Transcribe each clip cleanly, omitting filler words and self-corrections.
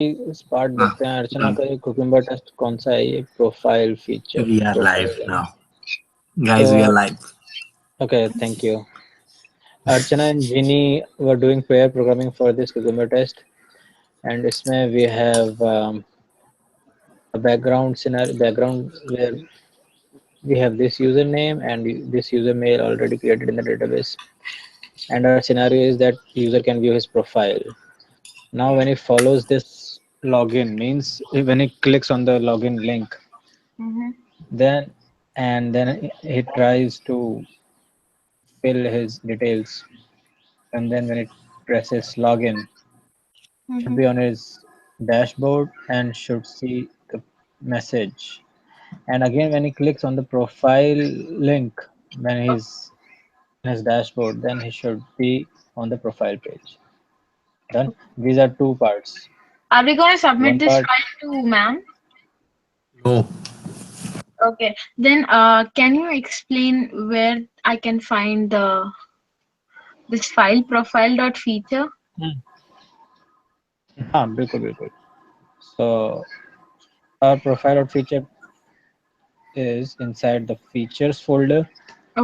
इस part Ah, देखते हैं अर्चना done. का ये कुकुम्बर टेस्ट कौन सा है ये profile feature We are live profile now. तो Guys, we are live. Okay thank you Archana and Jini were doing pair programming for this cucumber test and इसमें we have a background where we have this username and this user mail already created in the database and our scenario is that user can view his profile. Now when he follows this login means when he clicks on the login link then then he tries to fill his details and then when it presses login should be on his dashboard and should see the message and again when he clicks on the profile link when he's in his dashboard then he should be on the profile page. Done. These are two parts. Are we going to submit One this part, file to ma'am? No. Okay. Then can you explain where I can find this file profile dot feature? हाँ बिल्कुल बिल्कुल. So our profile feature is inside the features folder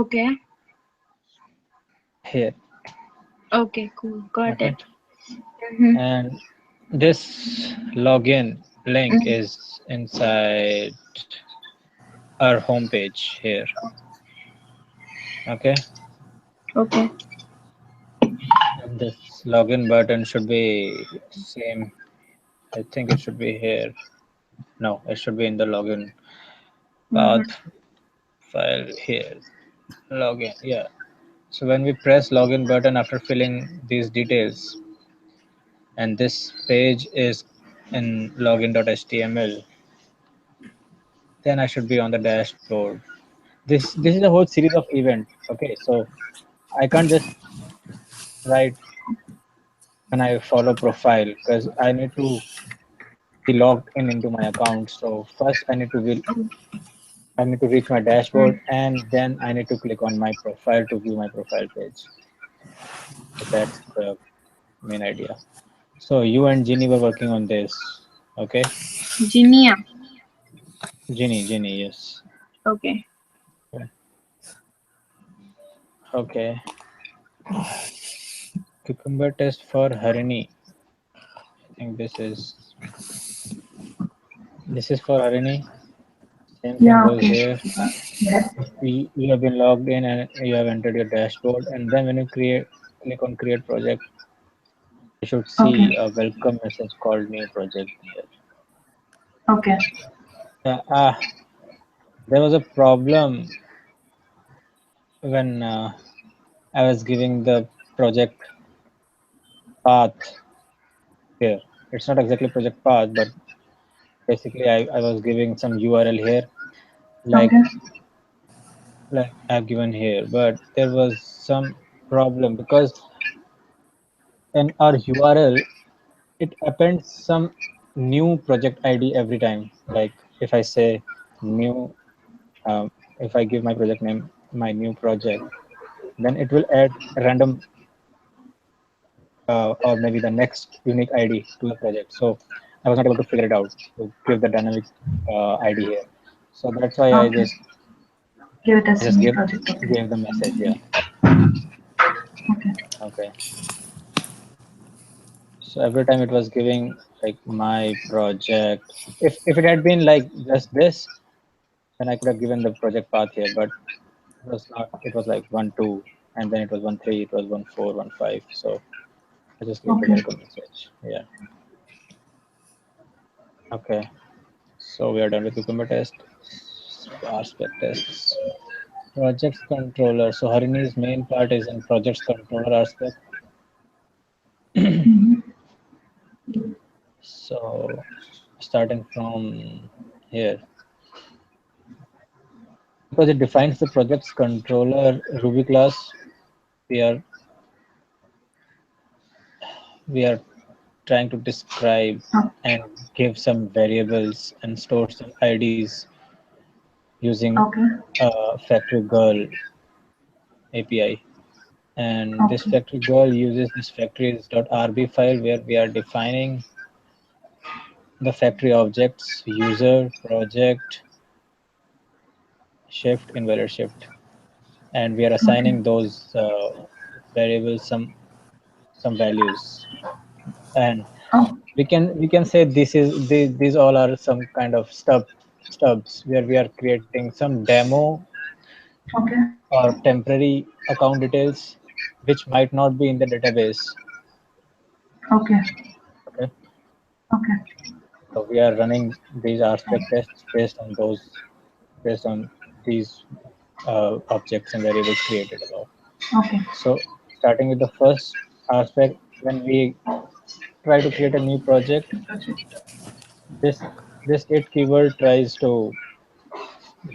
Okay. here. Okay, cool. Got Okay. it. Mm-hmm. And this login link is inside our home page here. Okay. Okay. And this login button should be same. I think it should be here. No, it should be in the login path file here. Login. Yeah. So when we press login button after filling these details, and this page is in login.html, then I should be on the dashboard. This is a whole series of events. Okay, so I can't just write when I follow profile because I need to be logged in into my account. So first I need to reach my dashboard and then I need to click on my profile to view my profile page. So that's the main idea. So you and Ginny were working on this. Okay. Ginia. Ginny, yes. Okay. Okay. Cucumber test for Harini. I think this is for Harini. Same thing Yeah, goes okay. here. You have been logged in and you have entered your dashboard, and then when you click on create project, you should Okay. see a welcome message called new project here. Okay. Yeah, there was a problem when I was giving the project path here. It's not exactly project path, but basically I was giving some URL here, like Okay. I've given here, but there was some problem because in our URL it appends some new project ID every time. Like if I say new, if I give my project name, my new project, then it will add random or maybe the next unique ID to the project. So I was not able to figure it out to give the dynamic ID here. So that's why I Okay. just Give it as just new give project. Okay. gave the message. Yeah. Okay. Okay. So every time it was giving like my project. If it had been like just this, then I could have given the project path here, but it was not. It was like 1 2, and then it was 1 3, it was 1 4 1 5. So I just gave the Okay. welcome message. Yeah. Okay. So we are done with cucumber test. Aspect tests. Projects controller. So Harini's main part is in projects controller aspect. So starting from here, because it defines the project's controller Ruby class, we are we are trying to describe Oh, and give some variables and store some IDs using okay. factory girl API. And this Okay. factory girl uses this factories.rb file where we are defining the factory objects user project shift invalid shift, and we are Okay. assigning those variables some values, and Oh, we can say these all are some kind of stubs where we are creating some demo okay. or temporary account details which might not be in the database. Okay. Okay, Okay. so we are running these aspect tests based on these objects and variables created above. Okay. So starting with the first aspect, when we try to create a new project, this this it keyword tries to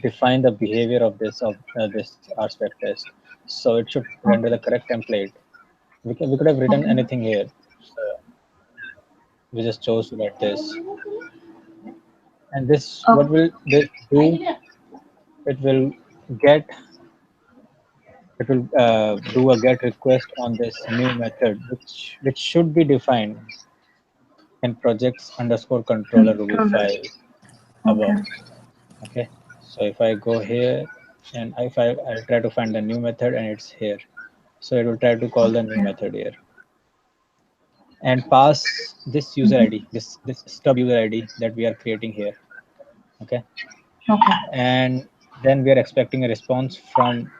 define the behavior of this aspect test. So it should render the Okay. correct template. We could have written Okay. anything here. So we just chose to write this. And this, what Okay. will this do? It will get it will do a get request on this new method, which should be defined in projects underscore controller Ruby Controller. file Okay. above. Okay, so if I go here and if I'll try to find the new method and it's here, so it will try to call the new Okay. method here and pass this user Mm-hmm. ID, this stub user ID that we are creating here. Okay, Okay. and then we are expecting a response from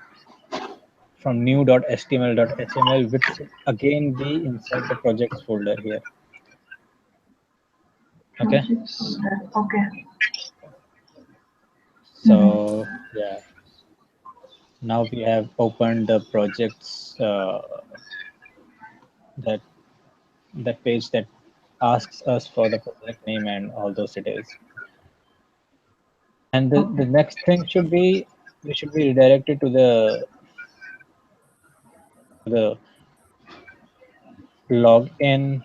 new.html.html, which should again be inside the projects folder here. Okay, Project folder. Okay. Mm-hmm. so yeah, now we have opened the projects that that page that asks us for the project name and all those details. And the Okay. next thing should be we should be redirected to the login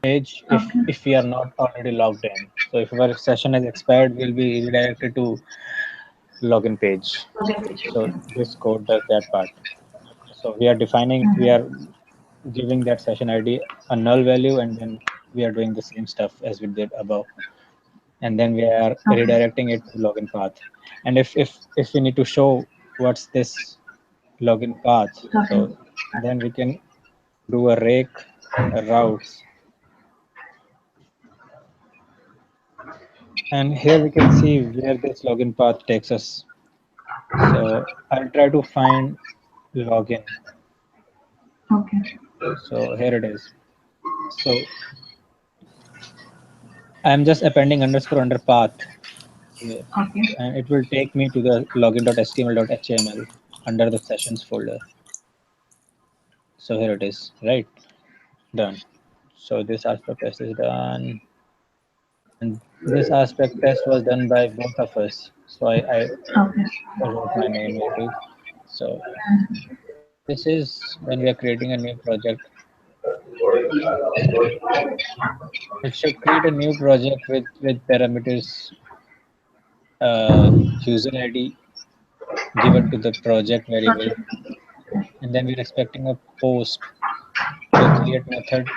page Okay. if we are not already logged in. So if our session has expired, we'll be redirected to login page. Okay. Page. So Okay. this code does that part. So we Mm-hmm. are giving that session ID a null value, and then we are doing the same stuff as we did above. And then we are Okay. redirecting it to login path. And if we need to show what's this login path, Okay. so then we can do a rake routes, and here we can see where this login path takes us. So I'll try to find login. Okay. So here it is. So I'm just appending underscore under path here, Okay. and it will take me to the login.html.html under the sessions folder. So here it is, right? Done. So this aspect test is done, and this aspect test was done by both of us. So Okay. I wrote my name here too. So this is when we are creating a new project. It should create a new project with parameters user ID given to the project variable, Project. and then we're expecting a post to a create method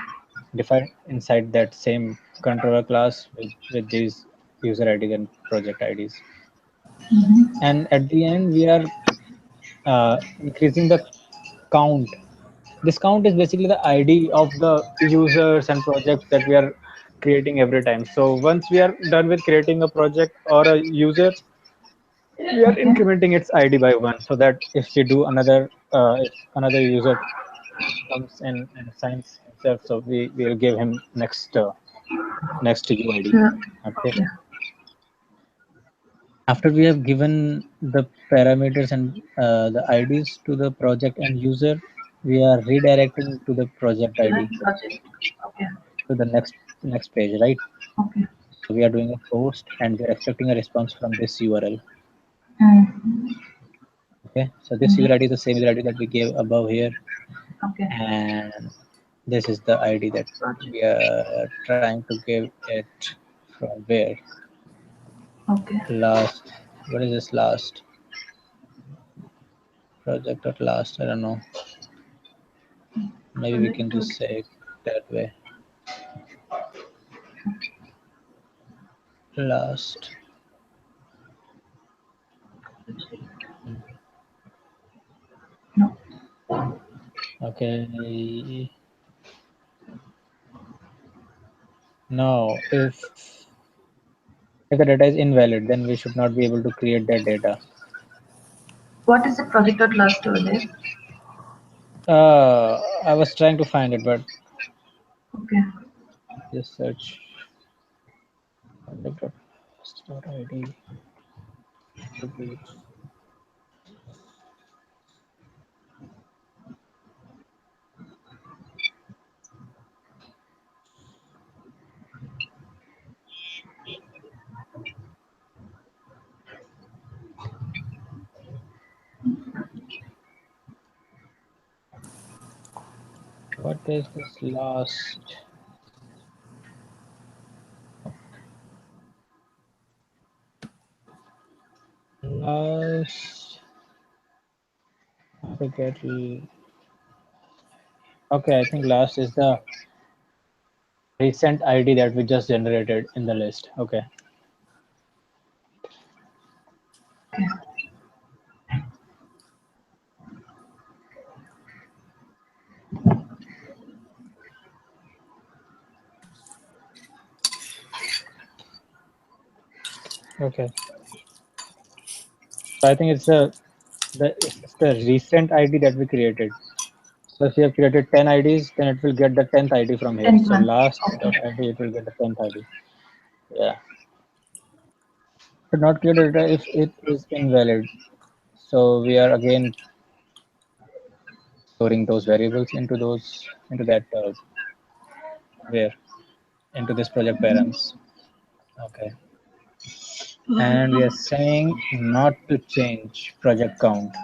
defined inside that same controller class with these user IDs and project IDs. Mm-hmm. And at the end, we are increasing the count. This count is basically the ID of the users and projects that we are creating every time. So once we are done with creating a project or a user, we are Okay. incrementing its ID by one, so that if we do another, if another user comes in and assigns himself, so we will give him next UID. Sure. Okay. Okay. After we have given the parameters and the IDs to the project and user, we are redirecting to the project To the ID project. Okay. to the next page, right? Okay. So we are doing a post and we are expecting a response from this URL. Mm. Okay, so this user Mm-hmm. ID is the same user ID that we gave above here, Okay. and this is the ID that Project. we are trying to give it from where Okay. last. What is this last project at last? I don't know. Maybe we Project. can just Okay. say it that way. last. No. Okay. Now, if the data is invalid, then we should not be able to create that data. What is the project dot last over there? I was trying to find it, but Okay. just search contact.id. Should be what is this last forget. Okay, I think last is the recent ID that we just generated in the list. Okay. Okay. Okay. So I think it's the recent ID that we created. So if you have created 10 IDs, then it will get the 10th ID from here. 10th So one. last Okay. dot ID, it will get the 10th ID. Yeah. But not create data if it is invalid. So we are again storing those variables into that where into this project params. Okay. And we are saying not to change project count.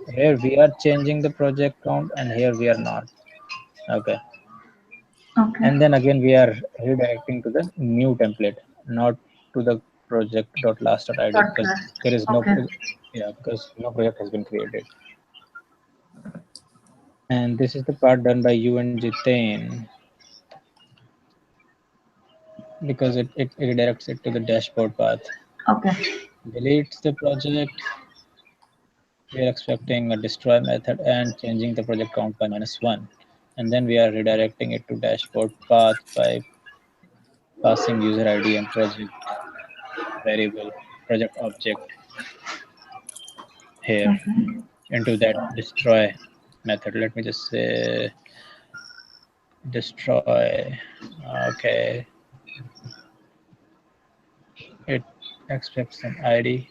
Here we are changing the project count, and here we are not. Okay. Okay. And then again we are redirecting to the new template, not to the project.last.id, Dot because last. there is no Okay. yeah, because no project has been created. And this is the part done by you and Jitain, because it redirects it to the dashboard path. Okay. Deletes the project. We are expecting a destroy method and changing the project count by -1. And then we are redirecting it to dashboard path by passing user ID and project variable, project object here Okay. into that destroy method. Let me just say destroy. Okay, it expects an ID.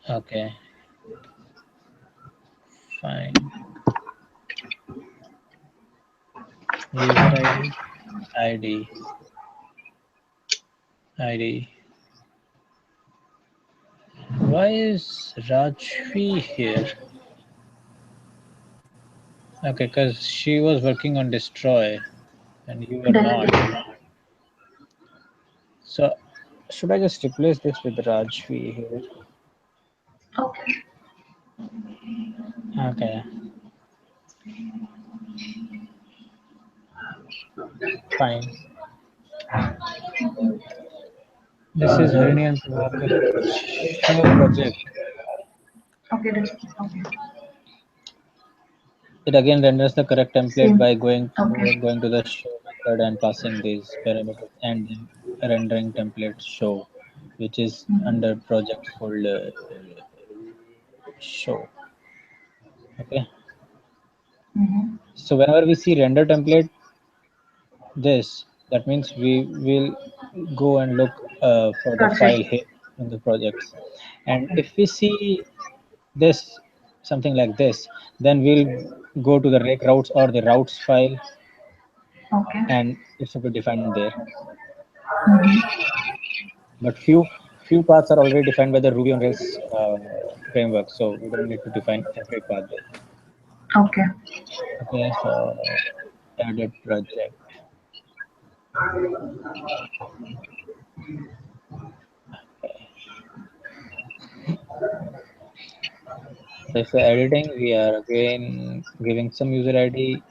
Okay, fine. User ID, ID, ID. Why is Rajvi here? Okay, because she was working on destroy and you were not. Deleted. So should I just replace this with Rajvi here? Okay. Okay, fine. This is Harini and Prabhakar. Show project. Okay. That's okay. It again renders the correct template Same. by Okay. going to the show method and passing these parameters and then rendering template show, which is Mm-hmm. under project folder show. Okay. Mm-hmm. So whenever we see render template this, that means we will go and look for the file Project. here in the projects. And Okay. if we see this something like this, then we'll go to the rake routes or the routes file, Okay. and it should be defined there. Mm-hmm. But few paths are already defined by the Ruby on Rails framework, so we don't need to define every path there. Okay. Okay, so added project. Okay. So if we're editing, we are again giving some user ID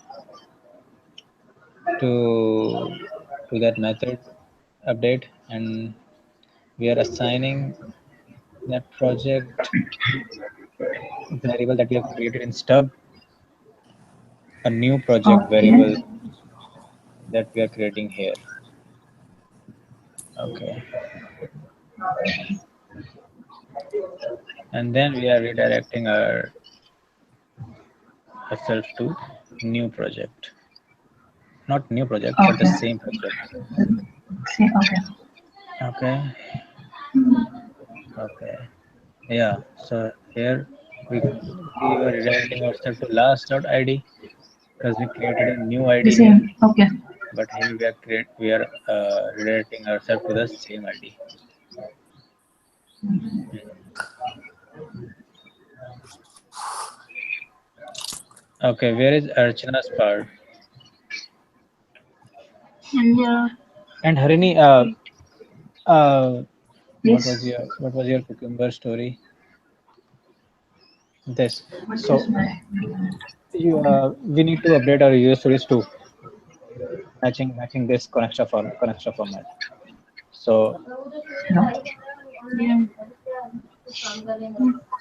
to that method update, and we are assigning that project variable that we have created in stub a new project variable Okay. that we are creating here. Okay, and then we are redirecting ourselves to new project, not new project but the Okay. same project. See, okay. Okay. Okay, yeah, so here we we were redirecting ourselves to last.id because we created a new id The here, same. Okay. but here we are redirecting ourselves to the same id. Okay, where is Archana's part? And yeah, And Harini, wait. Yes. what was your cucumber story? This. What So is my you we need to update our user stories too, matching this connector format. So no? Yeah.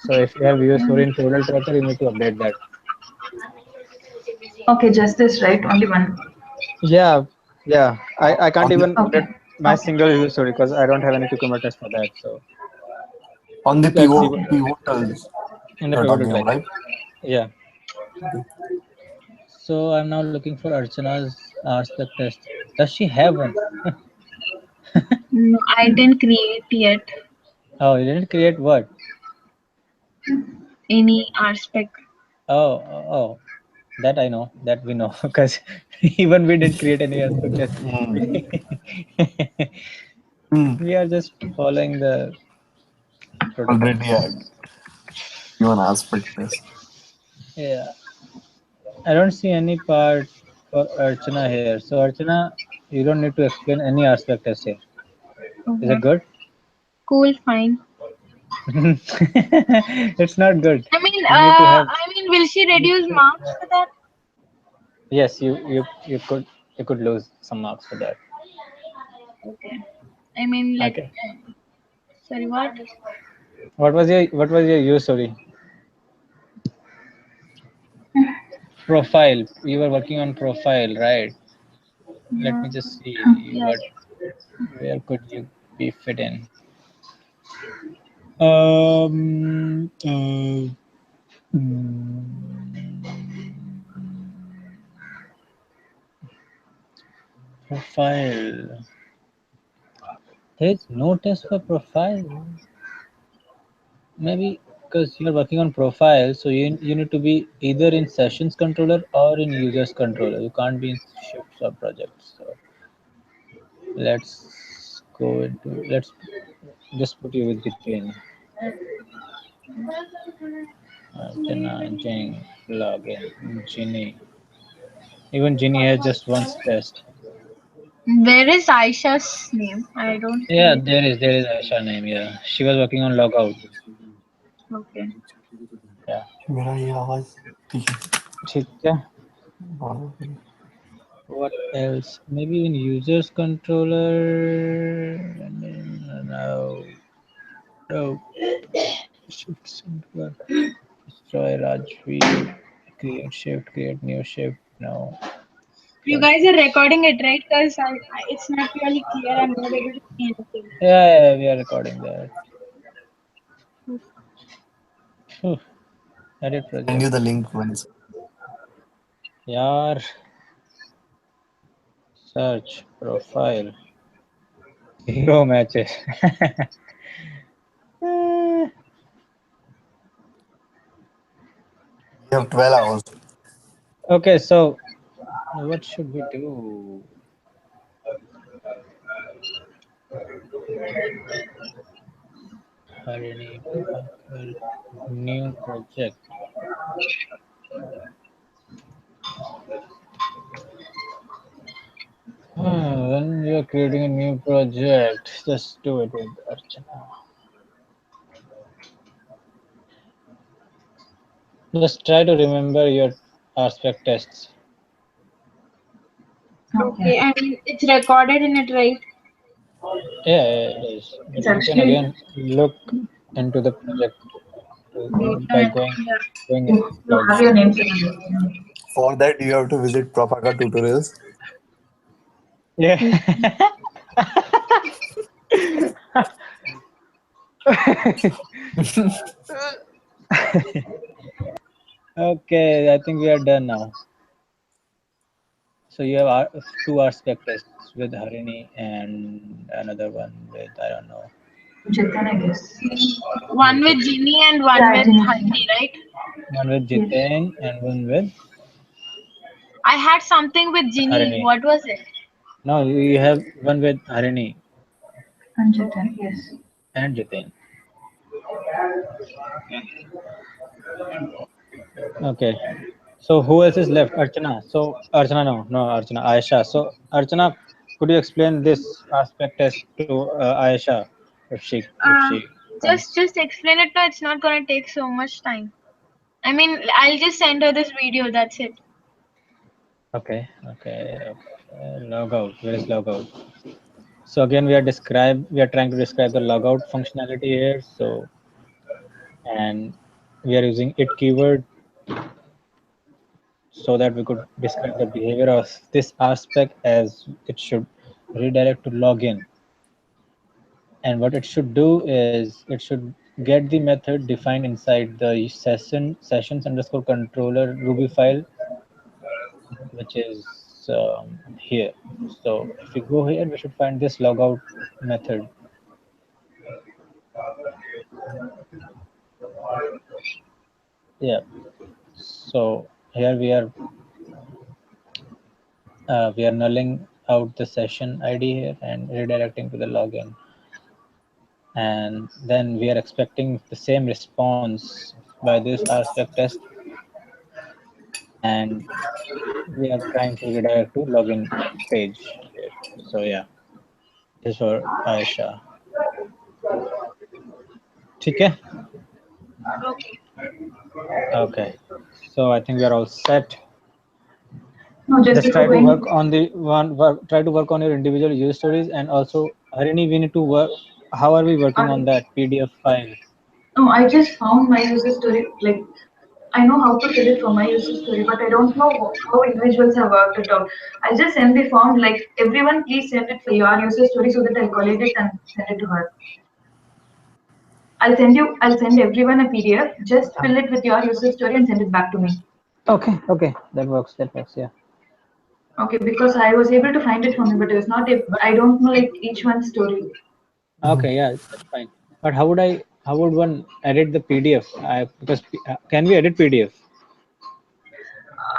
so if you have user Yeah. story in total tracker, you need to update that. Okay, just this, right? Only one. Yeah, yeah. I can't On the even Okay. update my Okay. single user story because I don't have any cucumber test for that. So on the let's see pivotals in the you're pivotal talking about, tag. right? Yeah. Okay. So I'm now looking for Archana's aspect test. Does she have one? No, I didn't create yet Oh, you didn't create what? any aspect. Oh, oh, that I know. That we know because even we didn't create any aspect test. Mm. Mm. We are just following the Already protocols. I given aspect test. Yeah. I don't see any part for Archana here. So Archana, you don't need to explain any aspect test here. Is it Okay. good? Cool, fine. It's not good. You need to have. I mean, will she You need reduce to, marks for that? yes, you could lose some marks for that. Okay. I mean, Okay. sorry, what? What was your use story? Profile. You were working on profile, right? Let Yeah. me just see Yeah. what where could you be fit in. Mm, profile. There is no test for profile. Maybe because you're working on profile, so you need to be either in sessions controller or in users controller. You can't be in shift sub projects. So let's just put you with between Archana, Jing, login, Ginny. Even Ginny has just one test. Where is Aisha's name? I don't Yeah, see it. there is Aisha name. Yeah, she was working on logout. Okay. Yeah, मेरा ये आवाज ठीक है. ठीक है. हाँ. What else? Maybe in users controller. No, no. Shift center. Destroy Rajvi. Create shift. Create new shift. No. You What? guys are recording it, right? Because it's not really clear. I'm not able to see anything. Yeah, we are recording that. Phew, edit Send project. you the link once. Yar. Search profile. Zero matches. We have 12 hours. Okay, so what should we do? Harini Patel, new project. When you're creating a new project, just do it with Archana. Just try to remember your aspect tests. Okay, Okay. and it's recorded in it, right? Yeah, it is. It's You can actually again look into the project by Data. Yeah. going in you, this you login. have your names in it. For that, you have to visit Propaka tutorials. Yeah. Okay, I think we are done now. So you have two aspect tests with Harini and another one with I don't know. Chetan, I guess. One With with Jiten. Ginny and one Yeah, with Ginny, Harini, Ginny. right? One with Yes. Jiten and one with I had something with Ginny. Harini. What was it? No, you have one with Harini And Chetan, yes. and Jiten. Okay. So who else is left? Archana. So Archana, no, Archana, Aisha. So Archana, could you explain this aspect test to Aisha if Uh, she just comes? just explain it now. It's not gonna take so much time. I mean, I'll just send her this video. That's it. Okay. Log out. Where is log out? So again, we are trying to describe the logout functionality here. So and we are using it keyword so that we could describe the behavior of this aspect as it should redirect to login. And what it should do is it should get the method defined inside the sessions underscore controller Ruby file, which is here. So if we go here, we should find this logout method. Yeah. So here we are nulling out the session ID here and redirecting to the login. And then we are expecting the same response by this aspect test, and we are trying to redirect to login page here. So yeah, this is for Aisha. Okay. Okay. Okay. So I think we are all set. No, just Just before try to going. work on the one work. Try to work on your individual user stories, and also Harini, we need to work. How are we working on I, that PDF file? no, I just found my user story. Like, I know how to fill it for my user story, but I don't know how individuals have worked it out. I'll just send the form. Like, everyone, please send it for your user story so that I'll collate it and send it to her. I'll send everyone a PDF. Just fill it with your user story and send it back to me. Okay, that works. That works. Yeah. Okay, because I was able to find it for me, but it was not. I don't know like each one's story. Okay, yeah, that's fine. But how would one edit the PDF? Because can we edit PDF?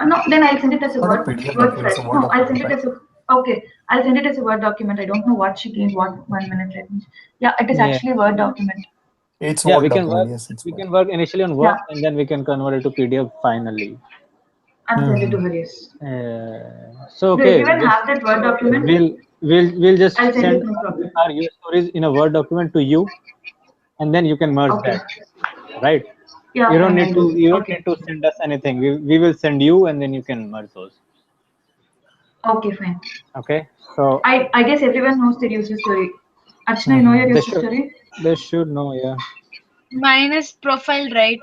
No, then I'll send it as It's a not a Word PDF Word document, it's file. a Word No, I'll send document, it right? as a okay. I'll send it as a Word document. I don't know what she gained. What 1 minute? Let me. Yeah, it is Yeah, actually a Word document. It's yeah, Word document, yes, it's we Word. can work initially on Word Yeah, and then we can convert it to PDF finally. and send it Mm-hmm. to her. Yes. So Do okay, everyone just have that Word document? we'll I'll just send it. send No problem. our user stories in a Word document to you, and then you can merge Okay. that, right? Yeah, fine. I'll do that. You don't Okay. need to send us anything. We will send you, and then you can merge those. Okay, fine. Okay, so I guess everyone knows their user story. Archana, you know your Mm-hmm. they user should story? they should know, yeah. Mine is profile, right?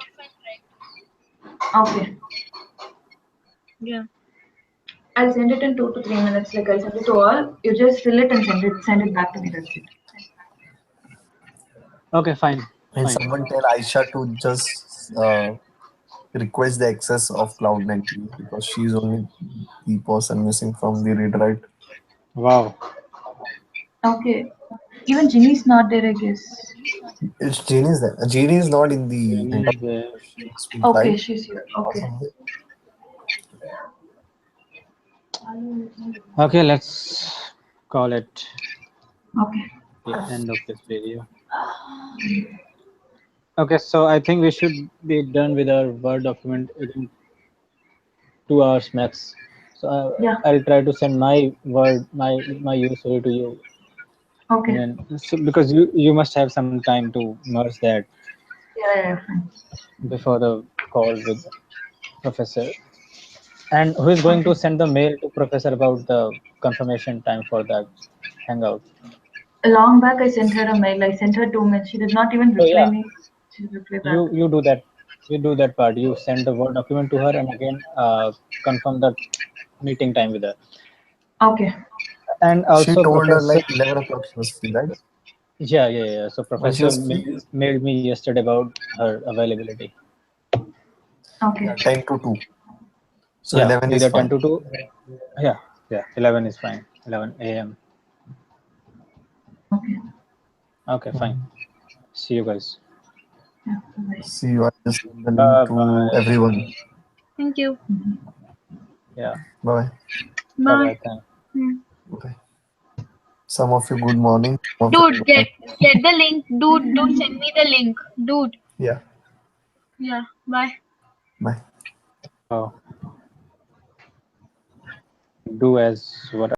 Okay. Yeah. I'll send it in 2 to 3 minutes. Like I'll send it to all. You just fill it and send it back to me. That's it. Okay, And fine. someone tell Aisha to just request the access of Cloud90 because she's only the person missing from the read write. Wow. Okay. Even Ginny's not there, I guess. It's Jeannie's there. Jeannie is not in the Jenny hangout. is there. She must be Okay, inside she's here. or Okay. something. Okay, let's call it Okay. the end of this video. Okay, so I think we should be done with our Word document within 2 hours max. So Yeah. I'll try to send my user to you, and Okay. then because you must have some time to merge that Yeah, fine. before the call with Professor. And who is going Okay. to send the mail to professor about the confirmation time for that hangout? Long back, I sent her a mail. I sent her 2 mails. She did not even So reply yeah, me. She replied back. you do that. You do that part. You send the word document to her and again confirm the meeting time with her. Okay. And She also told her professor, like 11 o'clock she was free, right? yeah. So When she professor was free? mailed me yesterday about her availability. Okay. Yeah, 10 to 2. So Yeah, 11 is either 10 fine. to 2. Yeah, 11 is fine. 11 a.m. Okay. Okay, fine. See you guys. Yeah. Bye. See you. I just send the link Bye to bye. everyone. Thank you. Yeah, Bye. bye Bye. bye. Thanks. Hmm. Bye. Some of you good morning. Some of you Dude, good night. get the link. Dude, send me the link. Dude. Yeah. Yeah. Bye. Bye. Oh, do as what